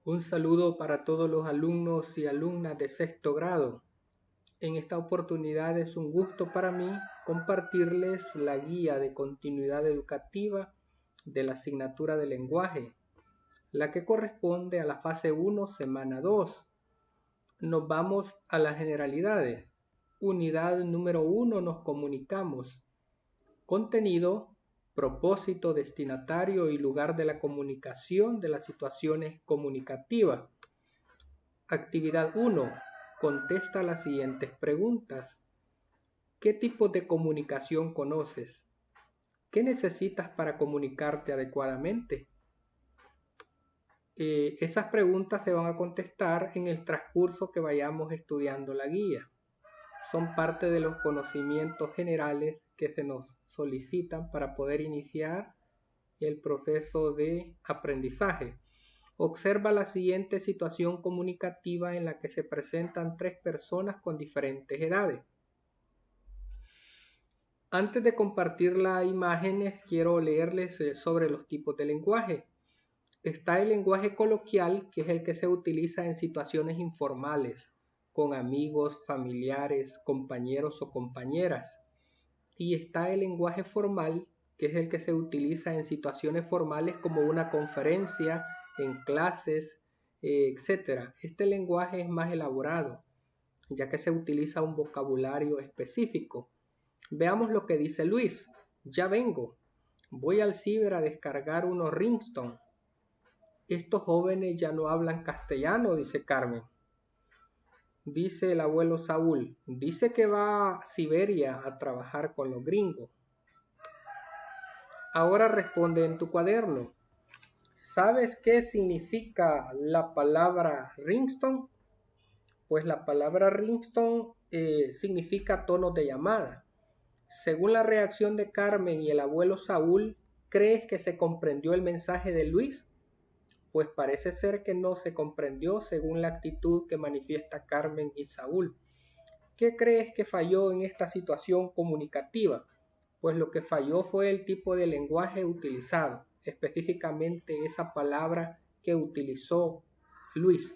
Un saludo para todos los alumnos y alumnas de sexto grado. En esta oportunidad es un gusto para mí compartirles la guía de continuidad educativa de la asignatura de lenguaje, la que corresponde a la fase 1, semana 2. Nos vamos a las generalidades. Unidad número 1, nos comunicamos. Contenido, propósito, destinatario y lugar de la comunicación de las situaciones comunicativas. Actividad 1. Contesta las siguientes preguntas. ¿Qué tipo de comunicación conoces? ¿Qué necesitas para comunicarte adecuadamente? Esas preguntas se van a contestar en el transcurso que vayamos estudiando la guía. Son parte de los conocimientos generales que se nos solicitan para poder iniciar el proceso de aprendizaje. Observa la siguiente situación comunicativa en la que se presentan tres personas con diferentes edades. Antes de compartir las imágenes, quiero leerles sobre los tipos de lenguaje. Está el lenguaje coloquial, que es el que se utiliza en situaciones informales, con amigos, familiares, compañeros o compañeras. Y está el lenguaje formal, que es el que se utiliza en situaciones formales como una conferencia, en clases, etc. Este lenguaje es más elaborado, ya que se utiliza un vocabulario específico. Veamos lo que dice Luis. Ya vengo. Voy al ciber a descargar unos ringtone. Estos jóvenes ya no hablan castellano, dice Carmen. Dice el abuelo Saúl. Dice que va a Siberia a trabajar con los gringos. Ahora responde en tu cuaderno. ¿Sabes qué significa la palabra ringtone? Pues la palabra ringtone significa tonos de llamada. Según la reacción de Carmen y el abuelo Saúl, ¿crees que se comprendió el mensaje de Luis? Pues parece ser que no se comprendió según la actitud que manifiesta Carmen y Saúl. ¿Qué crees que falló en esta situación comunicativa? Pues lo que falló fue el tipo de lenguaje utilizado, específicamente esa palabra que utilizó Luis.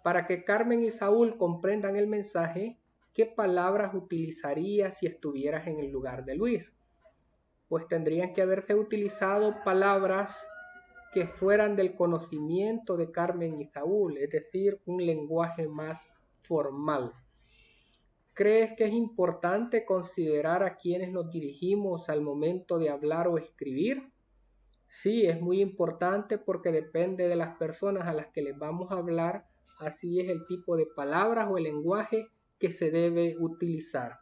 Para que Carmen y Saúl comprendan el mensaje, ¿qué palabras utilizarías si estuvieras en el lugar de Luis? Pues tendrían que haberse utilizado palabras que fueran del conocimiento de Carmen y Saúl, es decir, un lenguaje más formal. ¿Crees que es importante considerar a quienes nos dirigimos al momento de hablar o escribir? Sí, es muy importante porque depende de las personas a las que les vamos a hablar, así es el tipo de palabras o el lenguaje que se debe utilizar.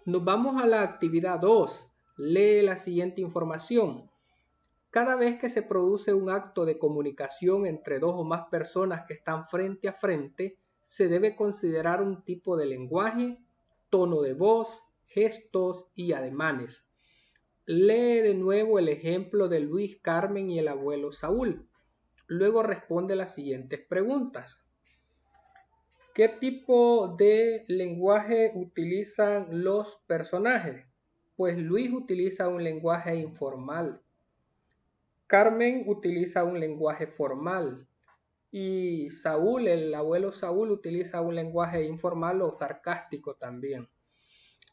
Nos vamos a la actividad 2. Lee la siguiente información. Cada vez que se produce un acto de comunicación entre dos o más personas que están frente a frente, se debe considerar un tipo de lenguaje, tono de voz, gestos y ademanes. Lee de nuevo el ejemplo de Luis, Carmen y el abuelo Saúl. Luego responde las siguientes preguntas. ¿Qué tipo de lenguaje utilizan los personajes? Pues Luis utiliza un lenguaje informal. Carmen utiliza un lenguaje formal. Y Saúl, el abuelo Saúl, utiliza un lenguaje informal o sarcástico también.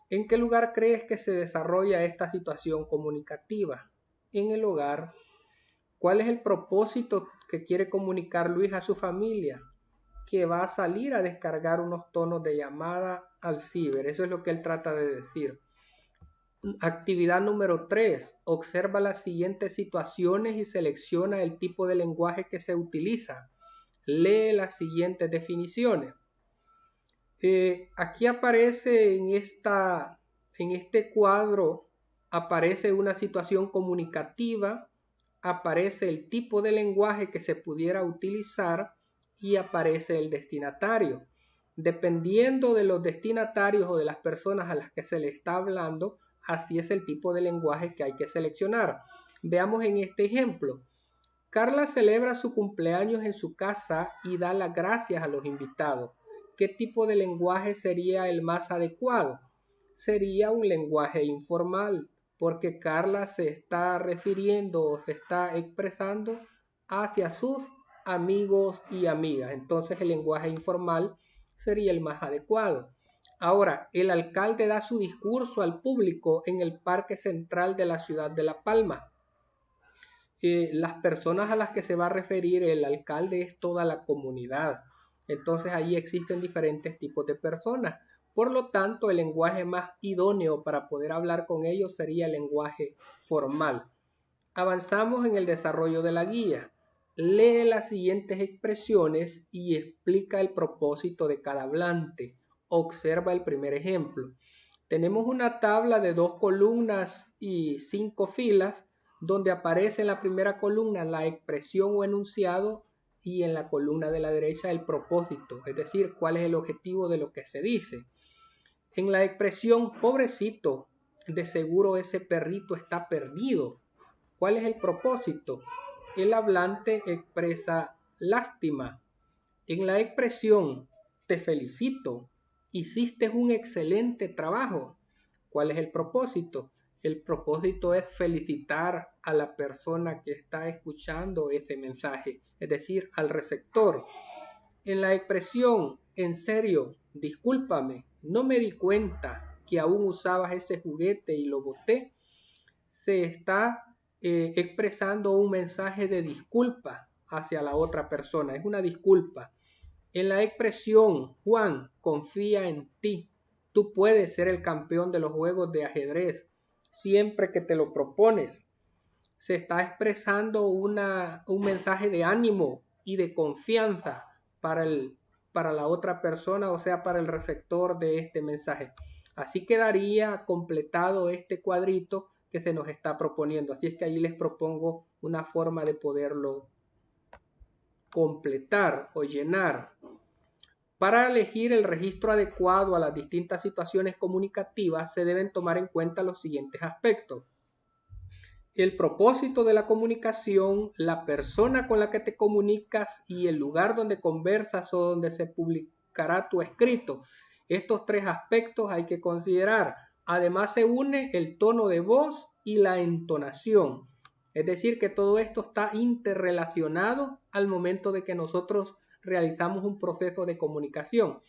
¿En qué lugar crees que se desarrolla esta situación comunicativa? En el hogar. ¿Cuál es el propósito que quiere comunicar Luis a su familia? Que va a salir a descargar unos tonos de llamada al ciber. Eso es lo que él trata de decir. Actividad número 3. Observa las siguientes situaciones y selecciona el tipo de lenguaje que se utiliza. Lee las siguientes definiciones. Aquí aparece en este cuadro, aparece una situación comunicativa, aparece el tipo de lenguaje que se pudiera utilizar y aparece el destinatario. Dependiendo de los destinatarios o de las personas a las que se le está hablando, así es el tipo de lenguaje que hay que seleccionar. Veamos en este ejemplo. Carla celebra su cumpleaños en su casa y da las gracias a los invitados. ¿Qué tipo de lenguaje sería el más adecuado? Sería un lenguaje informal, porque Carla se está refiriendo o se está expresando hacia sus amigos y amigas. Entonces el lenguaje informal sería el más adecuado. Ahora, el alcalde da su discurso al público en el Parque Central de la ciudad de La Palma. Las personas a las que se va a referir el alcalde es toda la comunidad. Entonces ahí existen diferentes tipos de personas. Por lo tanto, el lenguaje más idóneo para poder hablar con ellos sería el lenguaje formal. Avanzamos en el desarrollo de la guía. Lee las siguientes expresiones y explica el propósito de cada hablante. Observa el primer ejemplo. Tenemos una tabla de 2 columnas y 5 filas, donde aparece en la primera columna la expresión o enunciado y en la columna de la derecha el propósito, es decir, cuál es el objetivo de lo que se dice. En la expresión pobrecito, de seguro ese perrito está perdido. ¿Cuál es el propósito? El hablante expresa lástima. En la expresión te felicito, hiciste un excelente trabajo. ¿Cuál es el propósito? El propósito es felicitar a la persona que está escuchando ese mensaje, es decir, al receptor. En la expresión, en serio, discúlpame, no me di cuenta que aún usabas ese juguete y lo boté, se está expresando un mensaje de disculpa hacia la otra persona, es una disculpa. En la expresión, Juan, confía en ti, tú puedes ser el campeón de los juegos de ajedrez siempre que te lo propones. Se está expresando un mensaje de ánimo y de confianza para la otra persona, o sea, para el receptor de este mensaje. Así quedaría completado este cuadrito que se nos está proponiendo. Así es que ahí les propongo una forma de poderlo completar o llenar. Para elegir el registro adecuado a las distintas situaciones comunicativas se deben tomar en cuenta los siguientes aspectos. El propósito de la comunicación, la persona con la que te comunicas y el lugar donde conversas o donde se publicará tu escrito. Estos 3 aspectos hay que considerar. Además se une el tono de voz y la entonación. Es decir, que todo esto está interrelacionado al momento de que nosotros realizamos un proceso de comunicación.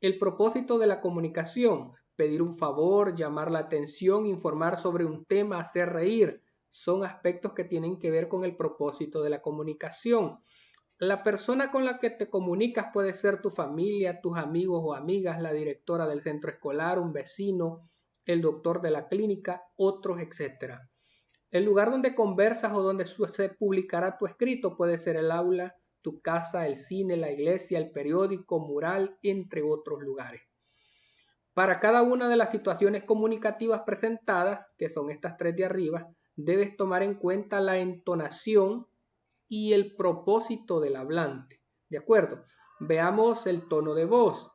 El propósito de la comunicación, pedir un favor, llamar la atención, informar sobre un tema, hacer reír, son aspectos que tienen que ver con el propósito de la comunicación. La persona con la que te comunicas puede ser tu familia, tus amigos o amigas, la directora del centro escolar, un vecino, el doctor de la clínica, otros, etc. El lugar donde conversas o donde se publicará tu escrito puede ser el aula, tu casa, el cine, la iglesia, el periódico, mural, entre otros lugares. Para cada una de las situaciones comunicativas presentadas, que son estas 3 de arriba, debes tomar en cuenta la entonación y el propósito del hablante. ¿De acuerdo? Veamos el tono de voz.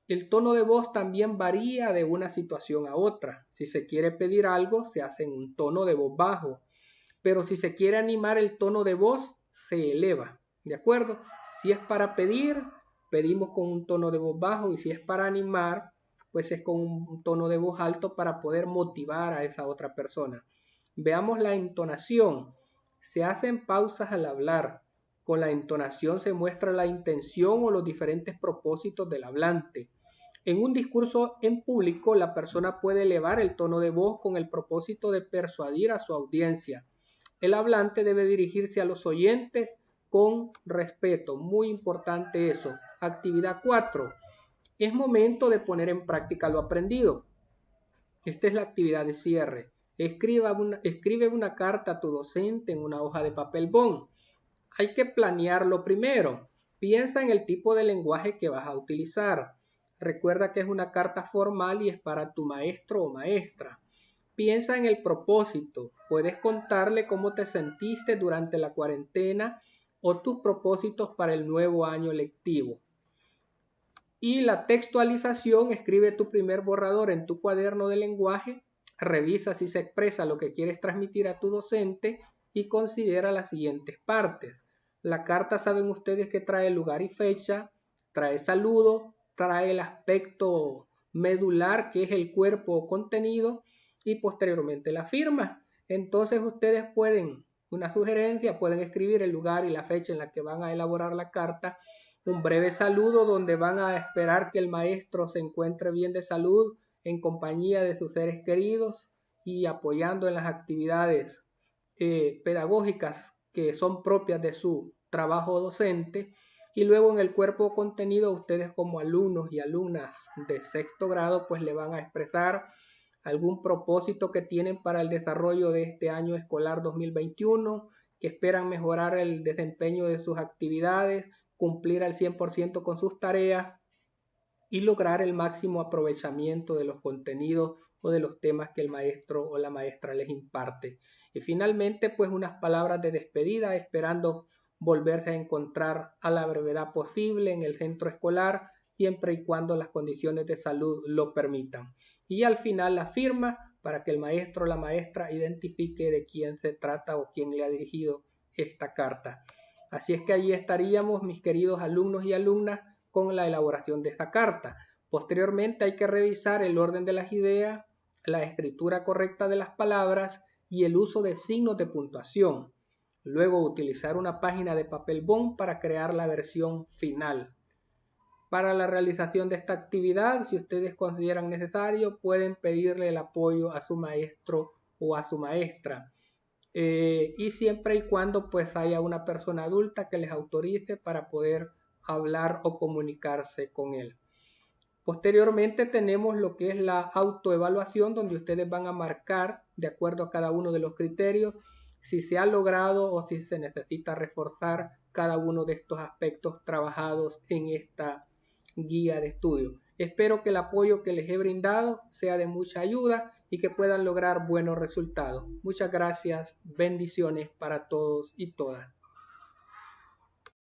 El tono de voz también varía de una situación a otra. Si se quiere pedir algo, se hace en un tono de voz bajo. Pero si se quiere animar, el tono de voz se eleva. ¿De acuerdo? Si es para pedir, pedimos con un tono de voz bajo, y si es para animar, pues es con un tono de voz alto para poder motivar a esa otra persona. Veamos la entonación. Se hacen pausas al hablar. Con la entonación se muestra la intención o los diferentes propósitos del hablante. En un discurso en público, la persona puede elevar el tono de voz con el propósito de persuadir a su audiencia. El hablante debe dirigirse a los oyentes con respeto. Muy importante eso. Actividad 4. Es momento de poner en práctica lo aprendido. Esta es la actividad de cierre. Escribe una carta a tu docente en una hoja de papel bond. Hay que planearlo primero. Piensa en el tipo de lenguaje que vas a utilizar. Recuerda que es una carta formal y es para tu maestro o maestra. Piensa en el propósito. Puedes contarle cómo te sentiste durante la cuarentena o tus propósitos para el nuevo año lectivo. Y la textualización, escribe tu primer borrador en tu cuaderno de lenguaje, revisa si se expresa lo que quieres transmitir a tu docente y considera las siguientes partes. La carta, saben ustedes que trae lugar y fecha, trae saludo, trae el aspecto medular que es el cuerpo o contenido y posteriormente la firma. Entonces ustedes pueden una sugerencia, pueden escribir el lugar y la fecha en la que van a elaborar la carta, un breve saludo donde van a esperar que el maestro se encuentre bien de salud en compañía de sus seres queridos y apoyando en las actividades pedagógicas que son propias de su trabajo docente. Y luego en el cuerpo contenido, ustedes como alumnos y alumnas de sexto grado pues le van a expresar algún propósito que tienen para el desarrollo de este año escolar 2021, que esperan mejorar el desempeño de sus actividades, cumplir al 100% con sus tareas y lograr el máximo aprovechamiento de los contenidos o de los temas que el maestro o la maestra les imparte. Y finalmente, pues unas palabras de despedida, esperando volverse a encontrar a la brevedad posible en el centro escolar, siempre y cuando las condiciones de salud lo permitan. Y al final la firma para que el maestro o la maestra identifique de quién se trata o quién le ha dirigido esta carta. Así es que allí estaríamos, mis queridos alumnos y alumnas, con la elaboración de esta carta. Posteriormente hay que revisar el orden de las ideas, la escritura correcta de las palabras y el uso de signos de puntuación. Luego utilizar una página de papel bond para crear la versión final. Para la realización de esta actividad, si ustedes consideran necesario, pueden pedirle el apoyo a su maestro o a su maestra. Y siempre y cuando pues haya una persona adulta que les autorice para poder hablar o comunicarse con él. Posteriormente tenemos lo que es la autoevaluación, donde ustedes van a marcar, de acuerdo a cada uno de los criterios, si se ha logrado o si se necesita reforzar cada uno de estos aspectos trabajados en esta guía de estudio. Espero que el apoyo que les he brindado sea de mucha ayuda y que puedan lograr buenos resultados. Muchas gracias, bendiciones para todos y todas.